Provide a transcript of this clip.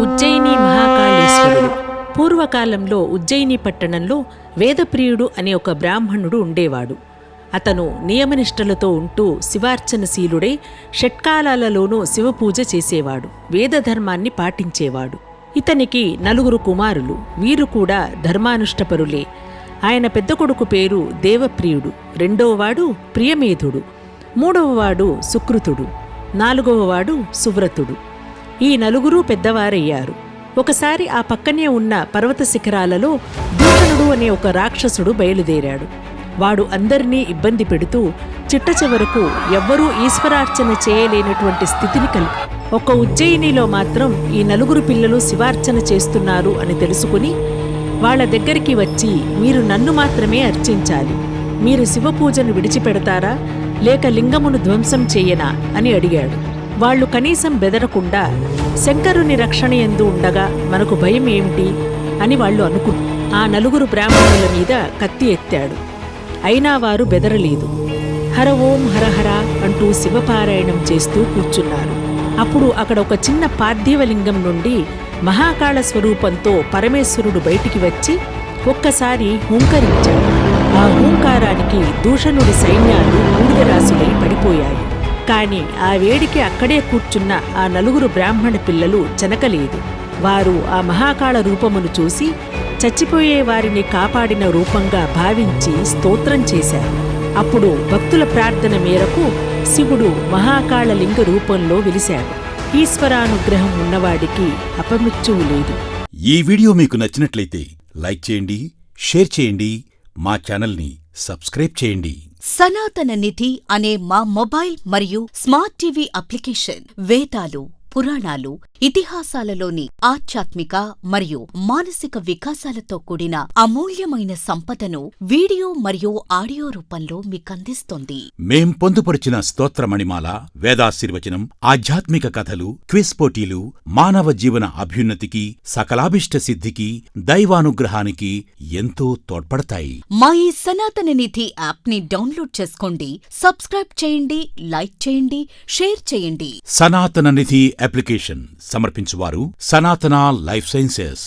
ఉజ్జయిని మహాకాళేశ్వరుడు. పూర్వకాలంలో ఉజ్జయిని పట్టణంలో వేదప్రియుడు అనే ఒక బ్రాహ్మణుడు ఉండేవాడు. అతను నియమనిష్టలతో ఉంటూ శివార్చనశీలుడై షట్కాలాలలోనూ శివపూజ చేసేవాడు. వేదధర్మాన్ని పాటించేవాడు. ఇతనికి 4 కుమారులు. వీరు కూడా ధర్మానుష్టపరులే. ఆయన పెద్ద కొడుకు పేరు దేవప్రియుడు, రెండవవాడు ప్రియమేధుడు, మూడవవాడు సుకృతుడు, 4వవాడు సువ్రతుడు. ఈ 4 పెద్దవారయ్యారు. ఒకసారి ఆ పక్కనే ఉన్న పర్వత శిఖరాలలో దూషణుడు అనే ఒక రాక్షసుడు బయలుదేరాడు. వాడు అందరినీ ఇబ్బంది పెడుతూ చిట్ట చివరకు ఎవ్వరూ ఈశ్వరార్చన చేయలేనటువంటి స్థితిని ఒక్క ఉజ్జయినిలో మాత్రం ఈ 4 పిల్లలు శివార్చన చేస్తున్నారు అని తెలుసుకుని వాళ్ల దగ్గరికి వచ్చి, మీరు నన్ను మాత్రమే అర్చించాలి, మీరు శివపూజను విడిచిపెడతారా లేక లింగమును ధ్వంసం చేయనా అని అడిగాడు. వాళ్లు కనీసం బెదరకుండా, శంకరుని రక్షణయందు ఉండగా మనకు భయం ఏమిటి అని వాళ్లు ఆ 4 బ్రాహ్మణుల మీద కత్తి ఎత్తాడు. అయినా వారు బెదరలేదు. హర ఓం హరహర అంటూ శివపారాయణం చేస్తూ కూర్చున్నారు. అప్పుడు అక్కడ ఒక చిన్న పార్థివలింగం నుండి మహాకాళ స్వరూపంతో పరమేశ్వరుడు బయటికి వచ్చి ఒక్కసారి హూంకరించాడు. ఆ హూంకారానికి దూషణుడి సైన్యాలు బూడిదరాశులై పడిపోయాయి. కాని ఆ వేడికి అక్కడే కూర్చున్న ఆ 4 బ్రాహ్మణ పిల్లలు చెనకలేదు. వారు ఆ మహాకాళ రూపమును చూసి చచ్చిపోయే వారిని కాపాడిన రూపంగా భావించి స్తోత్రం చేశారు. అప్పుడు భక్తుల ప్రార్థన మేరకు శివుడు మహాకాళ లింగ రూపంలో వెలిశాడు. ఈశ్వరానుగ్రహం ఉన్నవాడికి అపమృత్యువు లేదు. ఈ వీడియో మీకు నచ్చినట్లయితే లైక్ చేయండి, షేర్ చేయండి, మా ఛానల్ని సబ్స్క్రైబ్ చేయండి. సనాతన నిధి అనే మా మొబైల్ మరియు స్మార్ట్ టీవీ అప్లికేషన్ వేదాలు, పురాణాలు, ఇతిహాసాలలోని ఆధ్యాత్మిక మరియు మానసిక వికాసాలతో కూడిన అమూల్యమైన సంపదను వీడియో మరియు ఆడియో రూపంలో మీకందిస్తోంది. మేం పొందుపరిచిన స్తోత్రమణిమాల, వేదాశీర్వచనం, ఆధ్యాత్మిక కథలు, క్విజ్ పోటీలు మానవ జీవన అభ్యున్నతికి, సకలాభిష్ట సిద్ధికి, దైవానుగ్రహానికి ఎంతో తోడ్పడతాయి. మా ఈ సనాతన నిధి యాప్ని డౌన్లోడ్ చేసుకోండి, సబ్స్క్రైబ్ చేయండి, లైక్ చేయండి, షేర్ చేయండి. సనాతన నిధి అప్లికేషన్ సమర్పించువారు సనాతన లైఫ్ సైన్సెస్.